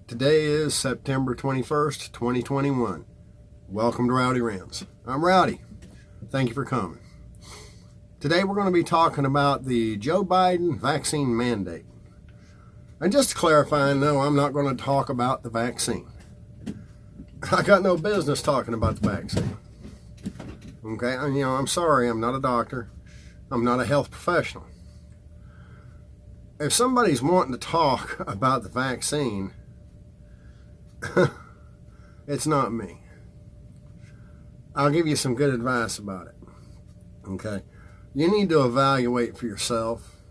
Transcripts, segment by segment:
Today is September 21st, 2021. Welcome to Rowdy Rants. I'm Rowdy. Thank you for coming. Today we're going to be talking about the Joe Biden vaccine mandate. And just to clarify, no, I'm not going to talk about the vaccine. I got no business talking about the vaccine. Okay, I'm sorry, I'm not a doctor. I'm not a health professional. If somebody's wanting to talk about the vaccine, it's not me. I'll give you some good advice about it. Okay? You need to evaluate for yourself.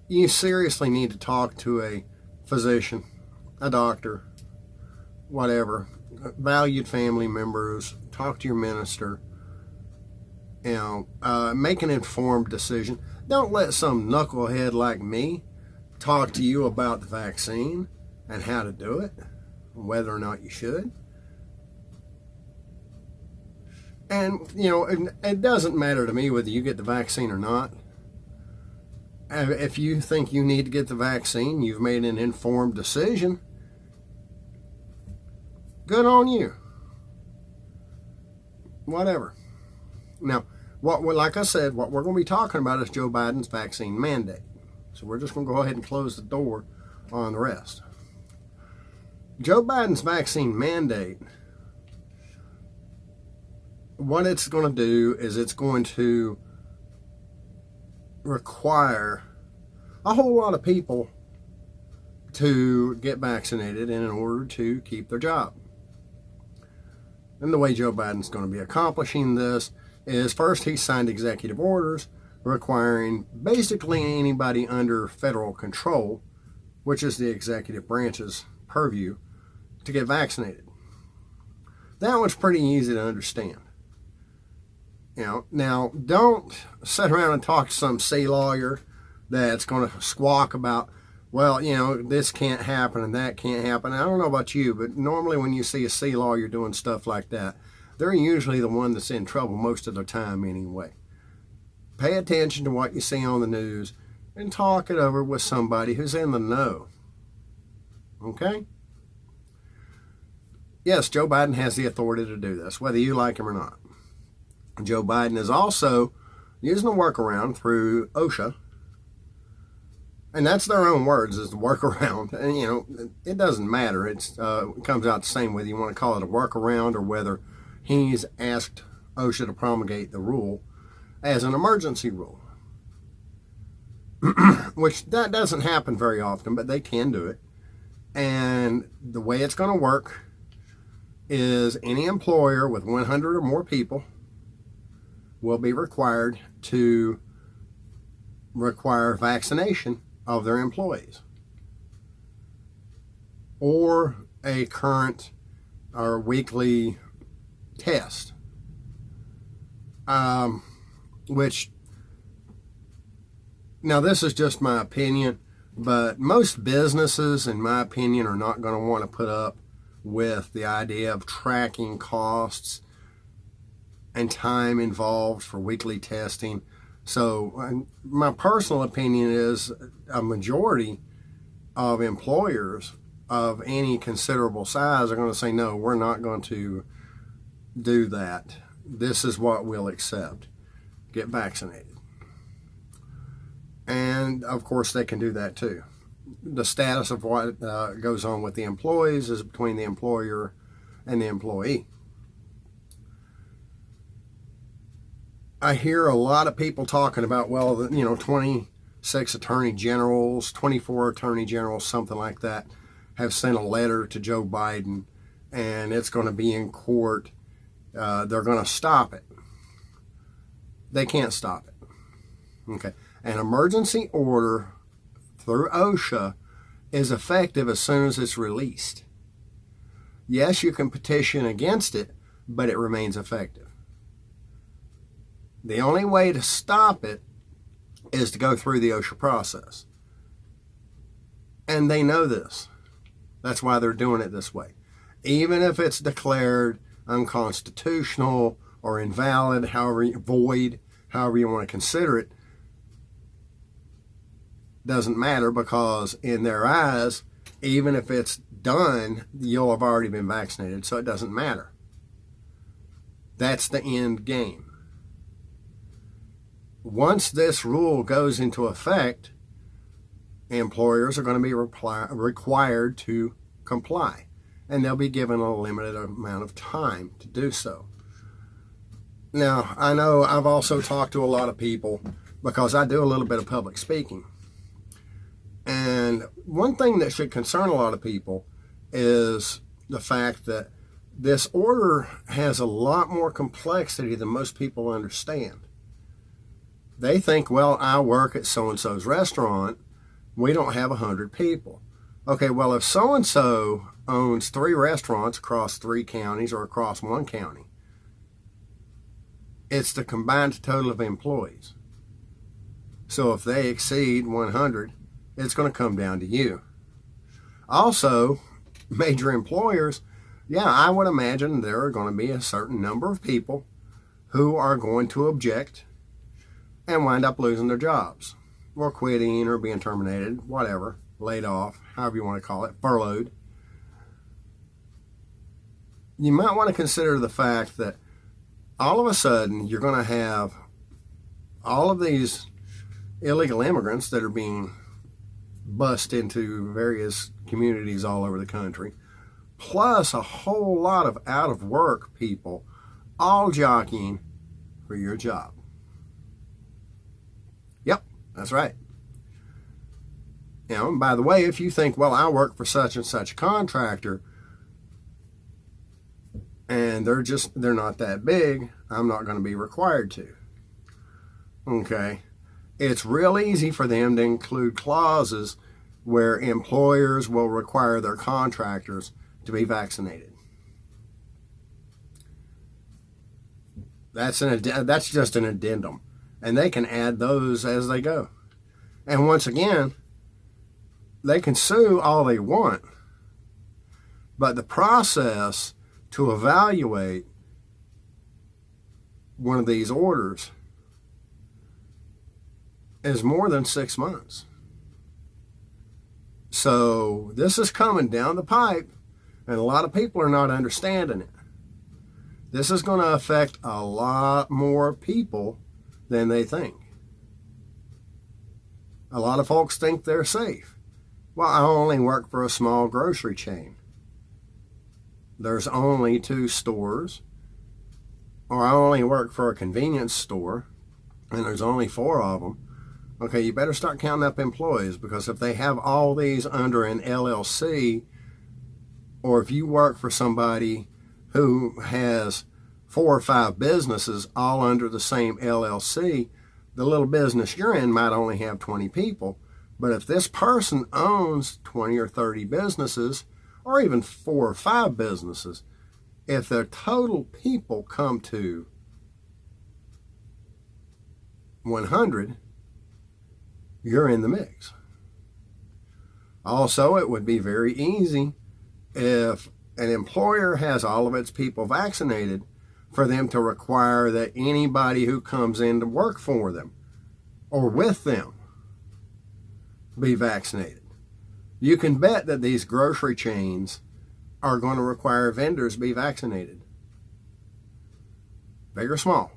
You seriously need to talk to a physician, a doctor, whatever, valued family members, talk to your minister. Make an informed decision. Don't let some knucklehead like me talk to you about the vaccine and how to do it, whether or not you should. And, it doesn't matter to me whether you get the vaccine or not. If you think you need to get the vaccine, you've made an informed decision, good on you. Whatever. Now, like I said, what we're going to be talking about is Joe Biden's vaccine mandate. So we're just going to go ahead and close the door on the rest. Joe Biden's vaccine mandate, what it's going to do is it's going to require a whole lot of people to get vaccinated in order to keep their job. And the way Joe Biden's going to be accomplishing this is, first, he signed executive orders requiring basically anybody under federal control, which is the executive branch's purview, to get vaccinated. That one's pretty easy to understand. Now, don't sit around and talk to some sea lawyer that's going to squawk about, well, this can't happen and that can't happen. I don't know about you, but normally when you see a sea lawyer doing stuff like that, they're usually the one that's in trouble most of the time anyway. Pay attention to what you see on the news and talk it over with somebody who's in the know. Okay? Yes, Joe Biden has the authority to do this, whether you like him or not. Joe Biden is also using a workaround through OSHA. And that's their own words, is the workaround. And, it doesn't matter. It comes out the same whether you want to call it a workaround or whether he's asked OSHA to promulgate the rule as an emergency rule. Which that doesn't happen very often, but they can do it. And the way it's going to work is any employer with 100 or more people will be required to require vaccination of their employees, or a current or weekly test, which, now this is just my opinion, but most businesses, in my opinion, are not going to want to put up with the idea of tracking costs and time involved for weekly testing. So my personal opinion is a majority of employers of any considerable size are going to say, no, we're not going to do that. This is what we'll accept. Get vaccinated. And of course they can do that too. The status of what goes on with the employees is between the employer and the employee. I hear a lot of people talking about, 26 attorney generals, 24 attorney generals, something like that, have sent a letter to Joe Biden, and it's going to be in court. They're going to stop it. They can't stop it. Okay. An emergency order through OSHA is effective as soon as it's released. Yes, you can petition against it, but it remains effective. The only way to stop it is to go through the OSHA process. And they know this. That's why they're doing it this way. Even if it's declared unconstitutional or invalid, void, however you want to consider it, doesn't matter, because in their eyes, even if it's done, you'll have already been vaccinated, so it doesn't matter. That's the end game. Once this rule goes into effect, employers are going to be required to comply, and they'll be given a limited amount of time to do so. Now, I know I've also talked to a lot of people because I do a little bit of public speaking. And one thing that should concern a lot of people is the fact that this order has a lot more complexity than most people understand. They think, well, I work at so-and-so's restaurant. We don't have 100 people. Okay, well, if so-and-so owns 3 restaurants across 3 counties or across 1 county, it's the combined total of employees. So if they exceed 100, it's going to come down to you. Also, major employers, yeah, I would imagine there are going to be a certain number of people who are going to object and wind up losing their jobs, or quitting, or being terminated, whatever, laid off, however you want to call it, furloughed. You might want to consider the fact that all of a sudden you're going to have all of these illegal immigrants that are being bussed into various communities all over the country, plus a whole lot of out-of-work people all jockeying for your job. Yep, that's right. You know, and by the way, if you think, well, I work for such and such a contractor, and they're not that big, I'm not going to be required to. Okay. It's real easy for them to include clauses where employers will require their contractors to be vaccinated. That's just an addendum, and they can add those as they go. And once again, they can sue all they want, but the process to evaluate one of these orders is more than 6 months. So this is coming down the pipe, and a lot of people are not understanding it. This is going to affect a lot more people than they think. A lot of folks think they're safe. Well, I only work for a small grocery chain. There's only 2 stores. Or I only work for a convenience store, and there's only 4 of them. Okay, you better start counting up employees, because if they have all these under an LLC, or if you work for somebody who has 4 or 5 businesses all under the same LLC, the little business you're in might only have 20 people. But if this person owns 20 or 30 businesses, or even 4 or 5 businesses, if their total people come to 100, you're in the mix. Also, it would be very easy if an employer has all of its people vaccinated for them to require that anybody who comes in to work for them or with them be vaccinated. You can bet that these grocery chains are going to require vendors be vaccinated. Big or small.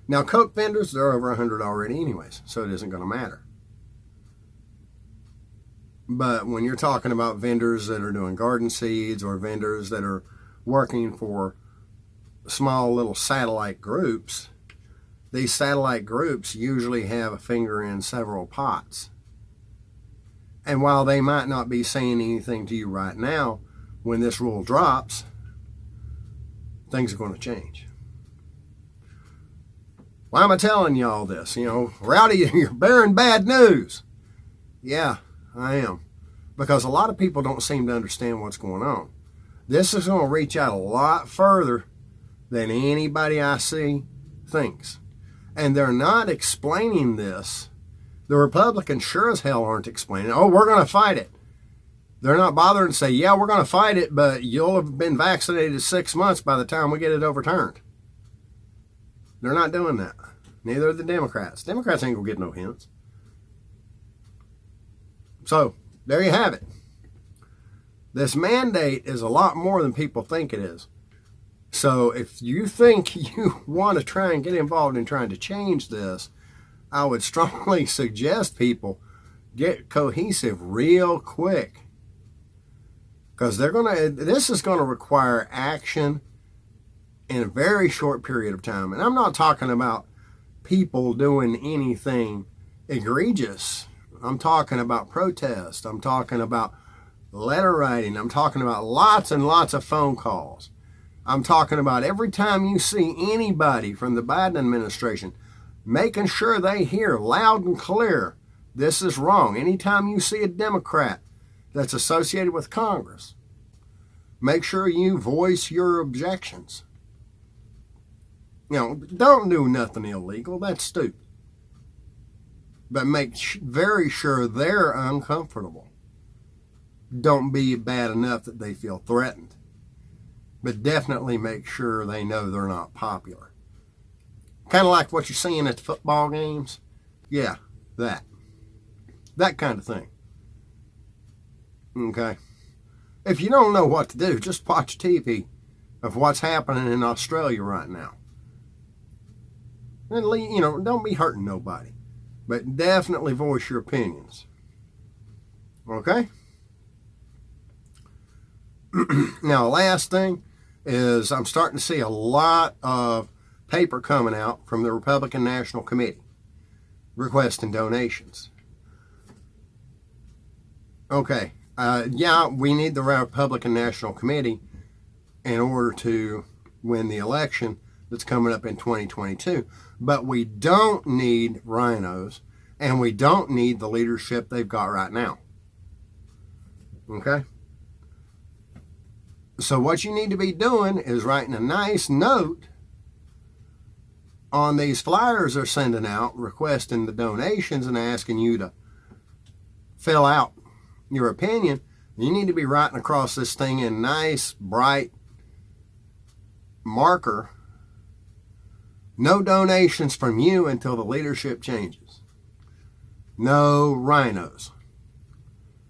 Now, Coke vendors, they're over 100 already anyways, so it isn't going to matter. But when you're talking about vendors that are doing garden seeds, or vendors that are working for small little satellite groups, these satellite groups usually have a finger in several pots. And while they might not be saying anything to you right now, when this rule drops, things are going to change. Why am I telling you all this? You know, Rowdy, you're bearing bad news. Yeah, I am. Because a lot of people don't seem to understand what's going on. This is going to reach out a lot further than anybody I see thinks. And they're not explaining this. The Republicans sure as hell aren't explaining, oh, we're going to fight it. They're not bothering to say, yeah, we're going to fight it, but you'll have been vaccinated 6 months by the time we get it overturned. They're not doing that. Neither are the Democrats. Democrats ain't going to get no hints. So, there you have it. This mandate is a lot more than people think it is. So if you think you want to try and get involved in trying to change this, I would strongly suggest people get cohesive real quick. Because this is going to require action in a very short period of time. And I'm not talking about people doing anything egregious. I'm talking about protest. I'm talking about letter writing. I'm talking about lots and lots of phone calls. I'm talking about every time you see anybody from the Biden administration, making sure they hear loud and clear, this is wrong. Anytime you see a Democrat that's associated with Congress, make sure you voice your objections. Don't do nothing illegal. That's stupid. But make very sure they're uncomfortable. Don't be bad enough that they feel threatened. But definitely make sure they know they're not popular. Kind of like what you're seeing at the football games. Yeah, that kind of thing. Okay. If you don't know what to do, just watch TV of what's happening in Australia right now. And, don't be hurting nobody. But definitely voice your opinions. Okay? Now, last thing is I'm starting to see a lot of paper coming out from the Republican National Committee requesting donations. Okay. Yeah, we need the Republican National Committee in order to win the election that's coming up in 2022. But we don't need rhinos, and we don't need the leadership they've got right now. Okay? So what you need to be doing is writing a nice note on these flyers they're sending out, requesting the donations and asking you to fill out your opinion. You need to be writing across this thing in nice, bright marker. No donations from you until the leadership changes. No rhinos.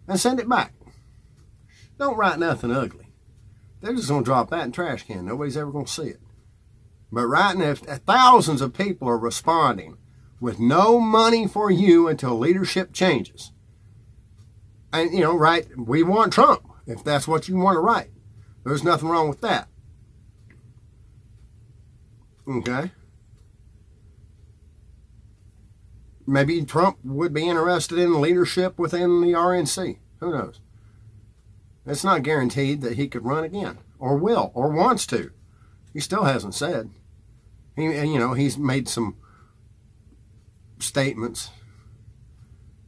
And send it back. Don't write nothing ugly. They're just going to drop that in the trash can. Nobody's ever going to see it. But writing, if thousands of people are responding with no money for you until leadership changes. And, write, we want Trump, if that's what you want to write. There's nothing wrong with that. Okay? Maybe Trump would be interested in leadership within the RNC. Who knows? It's not guaranteed that he could run again, or will, or wants to. He still hasn't said. He's made some statements,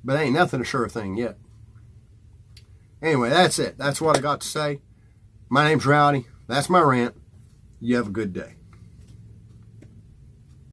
but ain't nothing a sure thing yet. Anyway, that's it. That's what I got to say. My name's Rowdy. That's my rant. You have a good day.